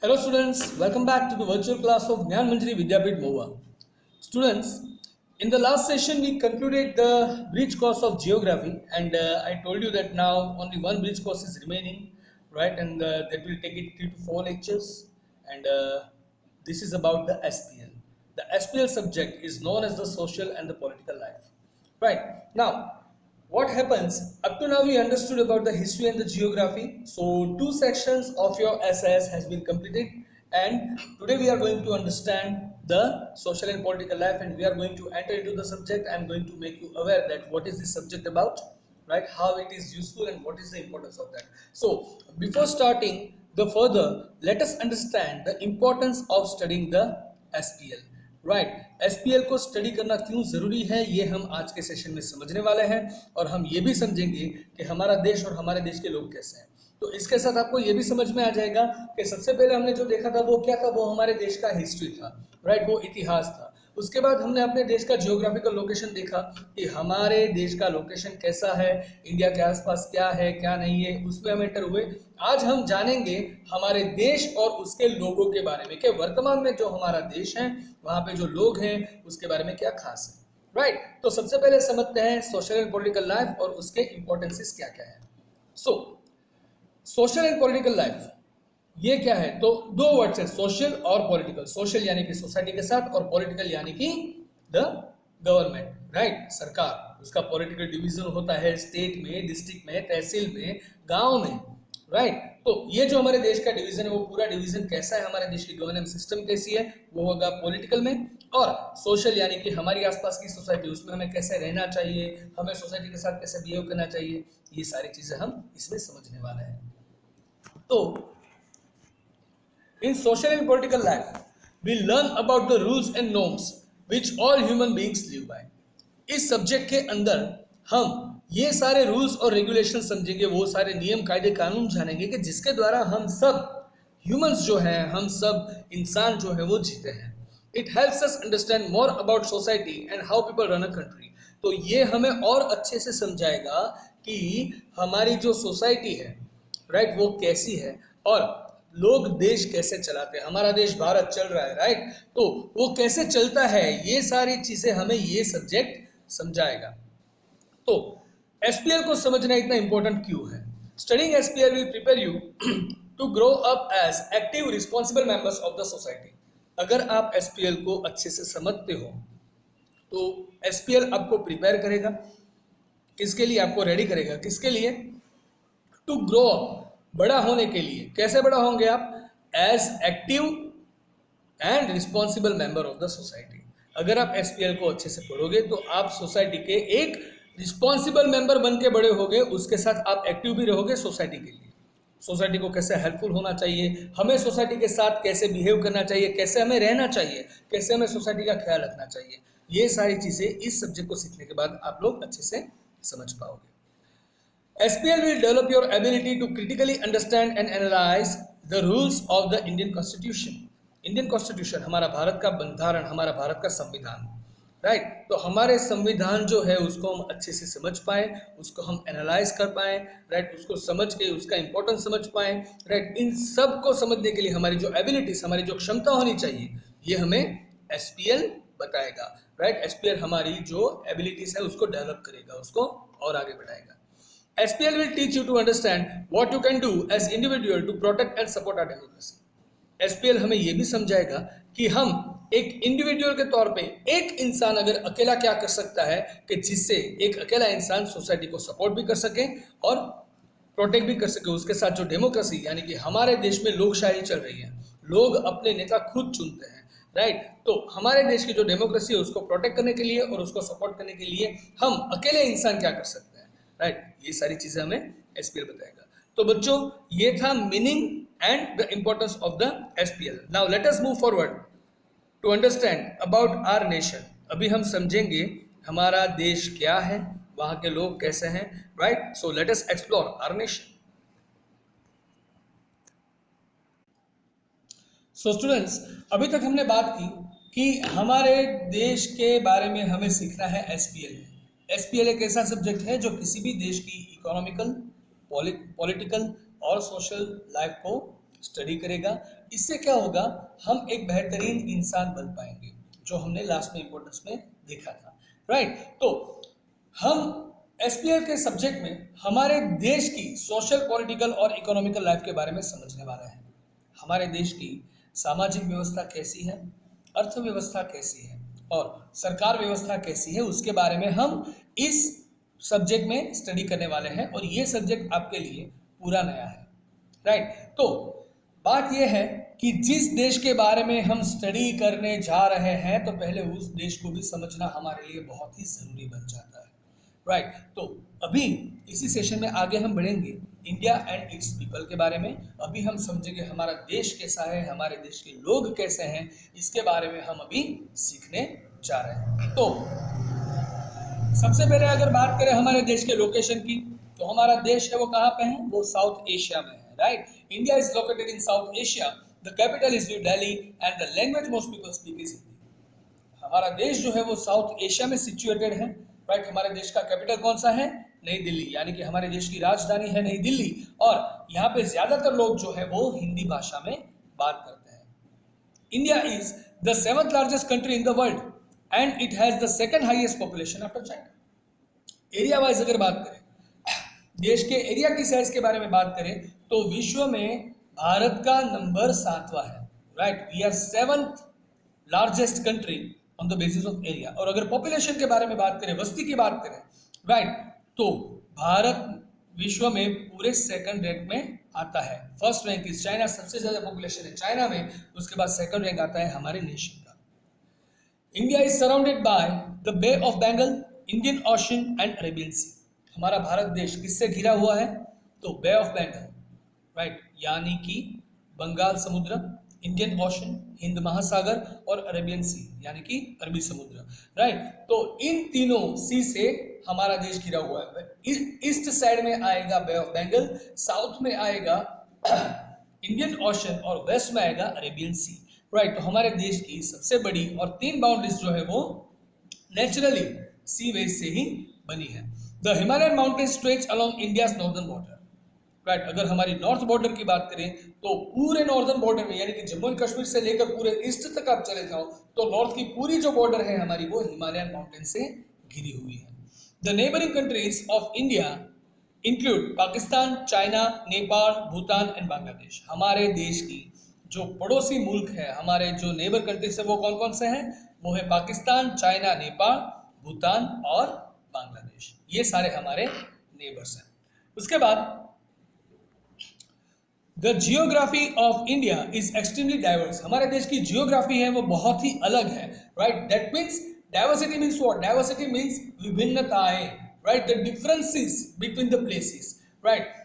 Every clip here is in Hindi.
Hello students, welcome back to the virtual class of Gyan Manjari Vidyapit Moa. Students, in the last session we concluded the bridge course of geography and I told you that now only one bridge course is remaining, right, and that will take it 3 to 4 lectures and this is about the SPL. The SPL subject is known as the social and the political life. Right, now what happens up to now we understood about the history and the geography. So two sections of your SAS has been completed and today we are going to understand the social and political life and we are going to enter into the subject. I am going to make you aware that what is this subject about, right, how it is useful and what is the importance of that. So before starting the further, let us understand the importance of studying the SPL. Right, SPL को स्टडी करना क्यों जरूरी है ये हम आज के सेशन में समझने वाले हैं और हम ये भी समझेंगे कि हमारा देश और हमारे देश के लोग कैसे हैं। तो इसके साथ आपको ये भी समझ में आ जाएगा कि सबसे पहले हमने जो देखा था वो क्या था, वो हमारे देश का हिस्ट्री था, राइट, वो इतिहास था। उसके बाद हमने अपने देश का जियोग्राफिकल लोकेशन देखा कि हमारे देश का लोकेशन कैसा है, इंडिया के आसपास क्या है क्या नहीं है, उसमें हम एंटर हुए। आज हम जानेंगे हमारे देश और उसके लोगों के बारे में कि वर्तमान में जो हमारा देश है वहाँ पे जो लोग हैं उसके बारे में क्या खास है, राइट। तो सबसे पहले समझते हैं सोशल एंड पॉलिटिकल लाइफ और उसके इंपॉर्टेंसेस क्या क्या है। सो सोशल एंड पॉलिटिकल लाइफ ये क्या है, तो दो वर्ड्स है, सोशल और पॉलिटिकल। सोशल यानी कि सोसाइटी के साथ और पॉलिटिकल यानी कि द गवर्नमेंट, राइट, सरकार। उसका पॉलिटिकल डिवीजन होता है स्टेट में, डिस्ट्रिक्ट में, तहसील में, गांव में, राइट। तो ये जो हमारे देश का डिवीजन है वो पूरा डिवीजन कैसा है, हमारे देश की गवर्नेंस सिस्टम कैसी है, वो होगा पॉलिटिकल में। और सोशल यानी कि हमारी आसपास की सोसाइटी, उसमें हमें कैसे रहना चाहिए, हमें सोसाइटी के साथ कैसे बिहेव करना चाहिए, ये सारी चीजें हम इसमें समझने वाले हैं। तो in social and political life, we learn about the rules and norms which all human beings live by. इस सब्जेक्ट के अंदर हम ये सारे रूल्स और रेगुलेशन समझेंगे, वो सारे नियम कायदे कानून जानेंगे कि जिसके द्वारा हम सब ह्यूमंस जो हैं, हम सब इंसान जो हैं वो जीते हैं। It helps us understand more about society and how people run a country. तो ये हमें और अच्छे से समझाएगा कि हमारी जो सोसाइटी है, राइट, वो कैसी है और लोग देश कैसे चलाते हैं। हमारा देश भारत चल रहा है, राइट, तो वो कैसे चलता है, ये सारी चीजें हमें ये सब्जेक्ट समझाएगा। तो एसपीएल को समझना इतना इंपॉर्टेंट क्यों है? Studying SPL will prepare you to grow up as active responsible members of the society. अगर आप एसपीएल को अच्छे से समझते हो तो एसपीएल आपको प्रिपेयर करेगा, किसके लिए आपको रेडी करेगा, किसके लिए, टू ग्रो अप, बड़ा होने के लिए। कैसे बड़ा होंगे आप? As active and responsible member of the society. अगर आप एसपीएल को अच्छे से पढ़ोगे तो आप सोसाइटी के एक रिस्पॉन्सिबल मेंबर बन के बड़े होगे, उसके साथ आप एक्टिव भी रहोगे सोसाइटी के लिए। सोसाइटी को कैसे हेल्पफुल होना चाहिए, हमें सोसाइटी के साथ कैसे बिहेव करना चाहिए, कैसे हमें रहना चाहिए, कैसे हमें सोसाइटी का ख्याल रखना चाहिए, ये सारी चीज़ें इस सब्जेक्ट को सीखने के बाद आप लोग अच्छे से समझ पाओगे। SPL will develop your ability to critically understand and analyze the rules of the Indian Constitution. Indian constitution हमारा भारत का बंधारण, हमारा भारत का संविधान, राइट। तो हमारे संविधान जो है उसको हम अच्छे से समझ पाए, उसको हम एनालाइज कर पाए, राइट, उसको समझ के उसका इंपॉर्टेंस समझ पाए, राइट। इन सब को समझने के लिए हमारी जो एबिलिटीज, हमारी जो क्षमता होनी चाहिए, ये हमें एसपीएल बताएगा, राइट। एसपीएल हमारी जो एबिलिटीज है उसको डेवलप करेगा, उसको और आगे बढ़ाएगा। SPL will teach you to understand what you can do as individual to protect and support our democracy. SPL हमें ये भी समझाएगा कि हम एक इंडिविजुअल के तौर पे एक इंसान अगर अकेला क्या कर सकता है कि जिससे एक अकेला इंसान सोसाइटी को सपोर्ट भी कर सके और प्रोटेक्ट भी कर सके। उसके साथ जो डेमोक्रेसी यानी कि हमारे देश में लोकशाही चल रही है, लोग अपने नेता खुद चुनते हैं, राइट। तो हमारे देश की जो डेमोक्रेसी है उसको प्रोटेक्ट करने के लिए और उसको सपोर्ट करने के लिए हम अकेले इंसान क्या कर सकते हैं, राइट। ये सारी चीजें हमें एसपीएल बताएगा। तो बच्चों ये था meaning and the importance of the SPL. Now let us move forward to understand about our nation. अभी हम समझेंगे हमारा देश क्या है, वहां के लोग कैसे हैं, right. So let us explore our nation. So students, अभी तक हमने बात की कि हमारे देश के बारे में हमें सीखना है एसपीएल। एसपीएल एक ऐसा सब्जेक्ट है जो किसी भी देश की इकोनॉमिकल, पॉलिटिकल और सोशल लाइफ को स्टडी करेगा। इससे क्या होगा, हम एक बेहतरीन इंसान बन पाएंगे, जो हमने लास्ट में इंपॉर्टेंस में देखा था, राइट। तो हम एसपीएल के सब्जेक्ट में हमारे देश की सोशल, पॉलिटिकल और इकोनॉमिकल लाइफ के बारे में समझने वाले हैं। हमारे देश की सामाजिक व्यवस्था कैसी है, अर्थव्यवस्था कैसी है और सरकार व्यवस्था कैसी है, उसके बारे में हम इस सब्जेक्ट में स्टडी करने वाले हैं। और ये सब्जेक्ट आपके लिए पूरा नया है, राइट। तो बात यह है कि जिस देश के बारे में हम स्टडी करने जा रहे हैं, तो पहले उस देश को भी समझना हमारे लिए बहुत ही जरूरी बन जाता है, राइट। तो अभी इसी सेशन में आगे हम बढ़ेंगे इंडिया एंड इट्स पीपल के बारे में। अभी हम समझेंगे हमारा देश कैसा है, हमारे देश के लोग कैसे हैं, इसके बारे में हम अभी सीखने जा रहे हैं। तो सबसे पहले अगर बात करें हमारे देश के लोकेशन की, तो हमारा देश है वो कहाँ पे है, वो साउथ एशिया में है, right. India is located in south Asia, the capital is new Delhi and the language most people speak is Hindi. हमारा देश जो है वो साउथ एशिया में सिचुएटेड है, राइट। हमारे देश का कैपिटल कौन सा है, नई दिल्ली, यानी कि हमारे देश की राजधानी है नई दिल्ली। और यहाँ पे ज्यादातर लोग जो है वो हिंदी भाषा में बात करते हैं। India is the 7th largest country in the world and it has the 2nd highest population after China. Area wise अगर बात करें, देश के एरिया की साइज के बारे में बात करें, तो विश्व में भारत का नंबर 7वां है, right. We are 7th largest country on the basis of area. और अगर पॉपुलेशन के बारे में बात करें, वस्ती की बात करें, राइट, तो भारत विश्व में पूरे 2nd रैंक में आता है। फर्स्ट रैंक इज चाइना, सबसे ज्यादा पॉपुलेशन है चाइना में, उसके बाद 2nd रैंक आता है हमारे नेशन का। India is surrounded by the Bay of Bengal, Indian Ocean and Arabian Sea. हमारा भारत देश किससे घिरा हुआ है, तो बे ऑफ बंगाल, राइट, यानी कि बंगाल समुद्र, इंडियन ओशन, हिंद महासागर, और अरेबियन सी यानी कि अरबी समुद्र, राइट। तो इन तीनों सी से हमारा देश घिरा हुआ है। ईस्ट साइड में आएगा बे ऑफ बंगाल, साउथ में आएगा इंडियन ओशन और वेस्ट में आएगा अरेबियन सी, राइट। तो हमारे देश की सबसे बड़ी और 3 बाउंड्रीज जो है वो नेचुरली सी वेज से ही बनी है। The Himalayan mountain stretch along India's northern border, right. अगर हमारी नॉर्थ बॉर्डर की बात करें, तो पूरे नॉर्दर्न बॉर्डर में, यानी कि जम्मू एंड कश्मीर से लेकर पूरे ईस्ट तक आप चले जाओ, तो नॉर्थ की पूरी जो बॉर्डर है हमारी, वो हिमालयन माउंटेन से घिरी हुई है। The neighbouring countries of India include Pakistan, China, Nepal, Bhutan and Bangladesh. हमारे देश की जो पड़ोसी मुल्क है, हमारे जो नेबर कंट्रीज है, वो कौन कौन से हैं, वो है पाकिस्तान, चाइना, नेपाल, भूटान और बांग्लादेश। ये सारे हमारे नेबर्स हैं। उसके बाद the geography of India is extremely diverse. हमारे देश की जियोग्राफी है वो बहुत ही अलग है, right. That means diversity means what, diversity means विभिन्नताएं, right, the differences between the places, right.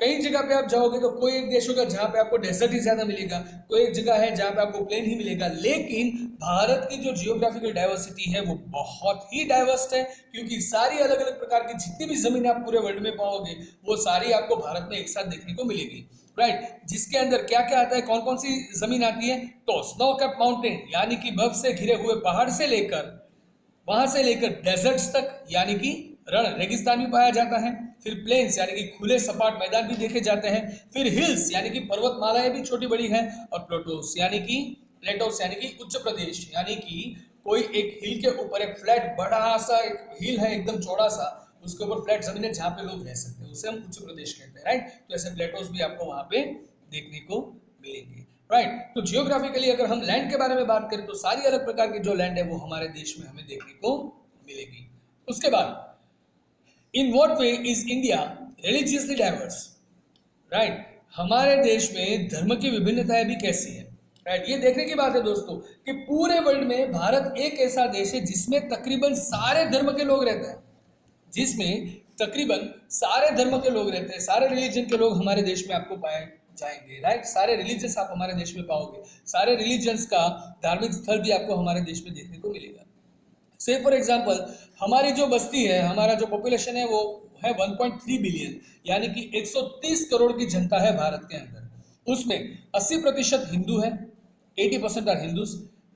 कई जगह पे आप जाओगे तो कोई एक देश होगा जहां पे आपको डेजर्ट ही ज्यादा मिलेगा, कोई एक जगह है जहां पे आपको प्लेन ही मिलेगा। लेकिन भारत की जो जियोग्राफिकल डाइवर्सिटी है वो बहुत ही डाइवर्स है, क्योंकि सारी अलग अलग प्रकार की जितनी भी जमीन आप पूरे वर्ल्ड में पाओगे, वो सारी आपको भारत में एक साथ देखने को मिलेगी, राइट। जिसके अंदर क्या क्या आता है, कौन कौन सी जमीन आती है, तो स्नो कैप माउंटेन यानी कि बर्फ से घिरे हुए पहाड़ से लेकर, वहां से लेकर डेजर्ट्स तक, यानी कि रण रेगिस्तान भी पाया जाता है, फिर प्लेन्स यानी कि खुले सपाट मैदान भी देखे जाते हैं, फिर हिल्स यानी कि पर्वतमालाएं भी छोटी बड़ी हैं, और प्लेटोस यानी कि उच्च प्रदेश, यानी कि कोई एक हिल के ऊपर एक फ्लैट बड़ा सा एक हिल है एकदम चौड़ा सा, उसके ऊपर फ्लैट जमीन है जहाँ पे लोग रह सकते हैं, उसे हम उच्च प्रदेश कहते हैं, राइट। तो ऐसे प्लेटोस भी आपको वहां पे देखने को मिलेंगे, राइट। तो जियोग्राफिकली अगर हम लैंड के बारे में बात करें, तो सारी अलग प्रकार की जो लैंड है वो हमारे देश में हमें देखने को मिलेगी। उसके बाद in what way is India religiously diverse, right. हमारे देश में धर्म की विभिन्नताएं भी कैसी है, राइट। ये देखने की बात है दोस्तों कि पूरे वर्ल्ड में भारत एक ऐसा देश है जिसमें तकरीबन सारे धर्म के लोग रहते हैं, सारे रिलीजन के लोग हमारे देश में आपको पाए जाएंगे, राइट। सारे रिलीजन्स आप हमारे देश में पाओगे, सारे रिलीजन्स का धार्मिक स्थल भी आपको हमारे देश में देखने को मिलेगा। से फॉर एग्जाम्पल हमारी जो बस्ती है, हमारा जो पॉपुलेशन है वो है 1.3 बिलियन, यानी कि 130 करोड़ की जनता है भारत के अंदर। उसमें 80% हिंदू है, 80% आर हिंदूज,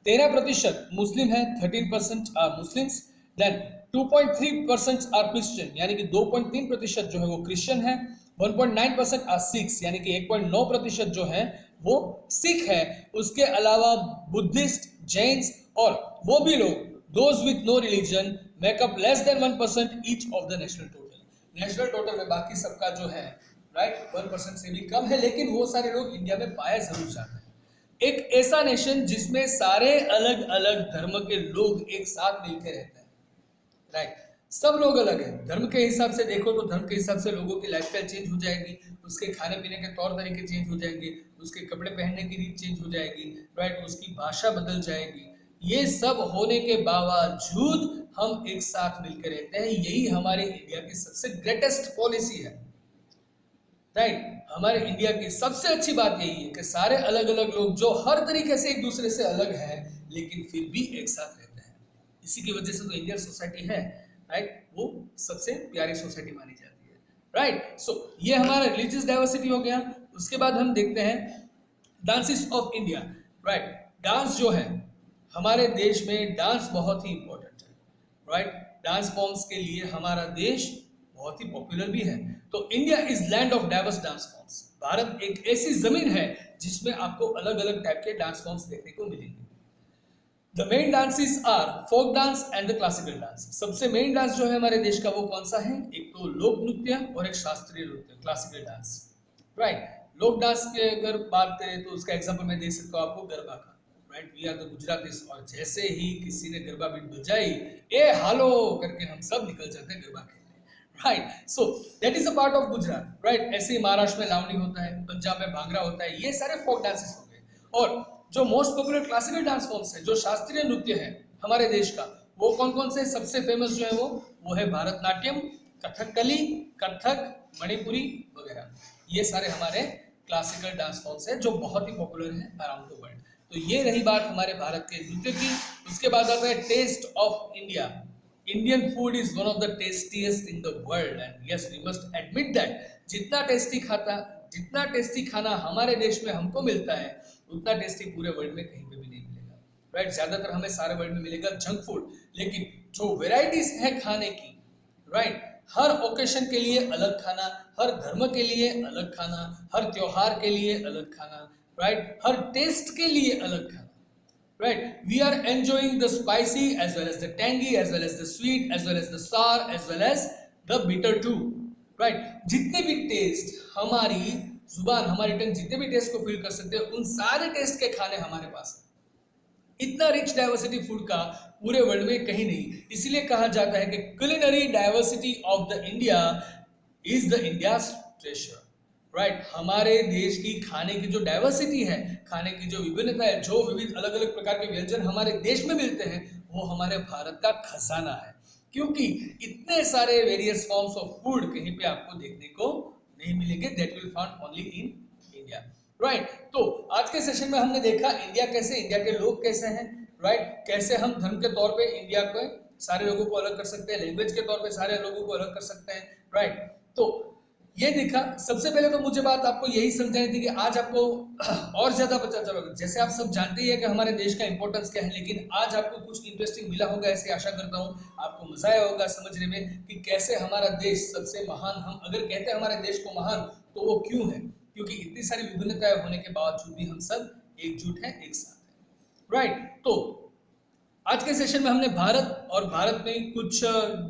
13% मुस्लिम है, 13% are Muslims, then 2.3% are Christian, यानी कि 2.3% जो है वो क्रिश्चियन है, 1.9% आर सिख्स, यानी कि 1.9% जो है वो सिख है। उसके अलावा बुद्धिस्ट, जैन्स और वो भी लोग, those with no religion, make up less than 1% each of the national total. National total में बाकी सबका जो है राइट 1% से भी कम है, लेकिन वो सारे लोग इंडिया में पाए जरूर जाते हैं। एक ऐसा नेशन जिसमें सारे अलग अलग धर्म के लोग एक साथ मिलकर रहते हैं, राइट। सब लोग अलग हैं, धर्म के हिसाब से देखो तो धर्म के हिसाब से लोगों की लाइफस्टाइल चेंज हो जाएगी, उसके खाने पीने के तौर तरीके चेंज हो जाएंगे, उसके कपड़े पहनने की रीत चेंज हो जाएगी, राइट, उसकी भाषा बदल जाएगी। ये सब होने के बावजूद हम एक साथ मिलकर रहते हैं। यही हमारे इंडिया की सबसे ग्रेटेस्ट पॉलिसी है, राइट। हमारे इंडिया की सबसे अच्छी बात यही है कि सारे अलग अलग लोग जो हर तरीके से एक दूसरे से अलग हैं, लेकिन फिर भी एक साथ रहते हैं। इसी की वजह से तो इंडियन सोसाइटी है, राइट, वो सबसे प्यारी सोसाइटी मानी जाती है, राइट। सो ये हमारा रिलीजियस डाइवर्सिटी हो गया। उसके बाद हम देखते हैं dances of India, right. Dance जो है हमारे देश में, डांस बहुत ही इंपॉर्टेंट है, राइट। डांस फॉर्म्स के लिए हमारा देश बहुत ही पॉपुलर भी है। तो India is land of diverse dance forms. Bharat एक ऐसी जमीन है जिसमें आपको अलग अलग टाइप के डांस फॉर्म्स देखने को मिलेंगे। The main dances are folk dance and the classical dance. सबसे मेन डांस जो है हमारे देश का वो कौन सा है? एक तो लोक नृत्य और एक शास्त्रीय नृत्य, क्लासिकल डांस, राइट। लोक डांस की अगर बात करें तो उसका एग्जांपल मैं दे सकता हूँ आपको गरबा का, राइट। वी आर द गुजरातीस, और जैसे ही किसी ने गरबा बीट बजाई, ए हालो करके हम सब निकल जाते हैं गरबा खेलने, right. So that is a part of Gujarat, right. ऐसे ही महाराष्ट्र में लावनी होता है, पंजाब में भांगड़ा होता है, ये सारे फोक डांसेस हो गए। और जो most popular classical dance forms है, जो शास्त्रीय नृत्य है हमारे देश का, वो कौन कौन से? सबसे फेमस जो है वो है भारतनाट्यम, कथकली, कथक, मणिपुरी वगैरह। ये सारे हमारे क्लासिकल डांस फॉर्म्स है जो बहुत ही पॉपुलर है अराउंड द वर्ल्ड। तो ये रही बात हमारे भारत के नृत्य की। उसके बाद आता है test of India. Indian food is one of the tastiest in the world, and yes we must admit that जितना टेस्टी खाना हमारे देश में हमको मिलता है, उतना टेस्टी पूरे वर्ल्ड में कहीं पे भी नहीं मिलेगा, राइट। ज्यादातर हमें सारे वर्ल्ड में मिलेगा जंक फूड, लेकिन जो वेराइटीज है खाने की, राइट, हर ओकेशन के लिए अलग खाना, हर धर्म के लिए अलग खाना, हर त्योहार के लिए अलग खाना, राइट, हर टेस्ट के लिए अलग खाना, right? We are enjoying the spicy as well as the tangy, as well as the sweet, as well as the sour, as well as the bitter too, right? जितने भी टेस्ट हमारी जुबान, हमारी टंग जितने भी टेस्ट को फील कर सकते हैं, उन सारे टेस्ट के खाने हमारे पास है। इतना रिच डाइवर्सिटी फूड का पूरे वर्ल्ड में कहीं नहीं। इसीलिए कहा जाता है कि culinary diversity of the India is the India's treasure, right. हमारे देश की खाने की जो डाइवर्सिटी है, खाने की जो विभिन्नता है, जो विविध अलग अलग प्रकार के व्यंजन हमारे देश में मिलते हैं, वो हमारे भारत का खजाना है। क्योंकि इतने सारे वेरियस फॉर्म्स ऑफ फूड कहीं पे आपको देखने को नहीं मिलेंगे, that will found only in India, right. तो आज के सेशन में हमने देखा इंडिया कैसे, इंडिया के लोग कैसे हैं, राइट। कैसे हम धर्म के तौर पे इंडिया को सारे लोगों को अलग कर सकते हैं, लैंग्वेज के तौर पे सारे लोगों को अलग कर सकते हैं, राइट। तो ये देखा। सबसे पहले तो मुझे बात आपको यही समझानी थी कि आज आपको और ज्यादा पता चलेगा। जैसे आप सब जानते ही है कि हमारे देश का इंपॉर्टेंस क्या है, लेकिन आज आपको कुछ इंटरेस्टिंग मिला होगा, ऐसी आशा करता हूँ। आपको मजा आया होगा समझने में कि कैसे हमारा देश सबसे महान, हम अगर कहते हैं हमारे देश को महान, तो वो क्यों है? क्योंकि इतनी सारी विभिन्नताएं होने के बावजूद भी हम सब एकजुट हैं, एक साथ हैं, राइट। तो आज के सेशन में हमने भारत और भारत में कुछ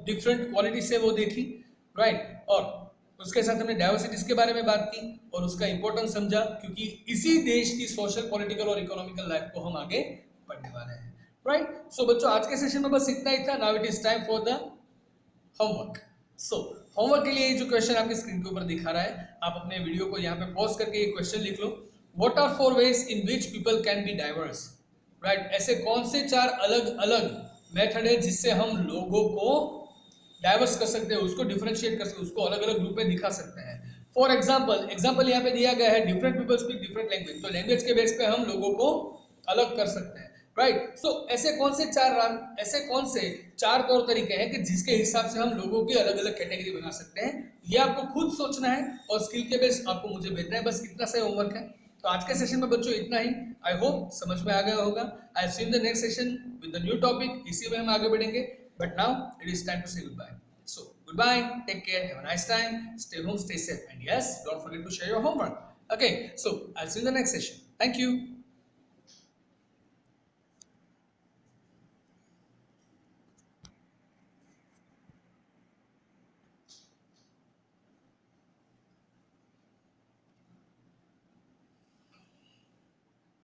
डिफरेंट क्वालिटी से वो देखी, राइट। और उसके साथ हमने डाइवर्सिटीज के बारे में बात की और उसका इंपॉर्टेंस समझा, क्योंकि इसी देश की सोशल, पॉलिटिकल और इकोनॉमिकल लाइफ को हम आगे बढ़ने वाले हैं, राइट। सो बच्चों, आज के सेशन में बस इतना ही था। Now it is time for the homework. So homework के लिए जो क्वेश्चन आपके स्क्रीन के ऊपर दिखा रहा है, आप अपने वीडियो को यहाँ पे पॉज करके ये क्वेश्चन लिख लो। What are 4 ways in which people can be diverse, right. ऐसे कौन से 4 अलग अलग मेथड है जिससे हम लोगों को डाइवर्स कर सकते हैं, उसको डिफरेंशिएट कर सकते हैं, उसको अलग अलग ग्रुप में दिखा सकते हैं। फॉर एग्जाम्पल यहाँ पे दिया गया है different people speak different language, तो लैंग्वेज के बेस पे हम लोगों को अलग कर सकते हैं, राइट। सो ऐसे कौन से 4 तौर तरीके हैं कि जिसके हिसाब से हम लोगों की अलग अलग कैटेगरी बना सकते हैं, ये आपको खुद सोचना है और स्किल के बेस आपको मुझे भेजना है। बस इतना सा होमवर्क है। तो आज के सेशन में बच्चों इतना ही। आई होप समझ में आ गया होगा। I see in the next session with the new topic. इसी में हम आगे बढ़ेंगे, but now it is time to say goodbye. So Goodbye, take care, have a nice time, stay home, stay safe, and yes, don't forget to share your homework. Okay, so I'll see you in the next session. Thank you.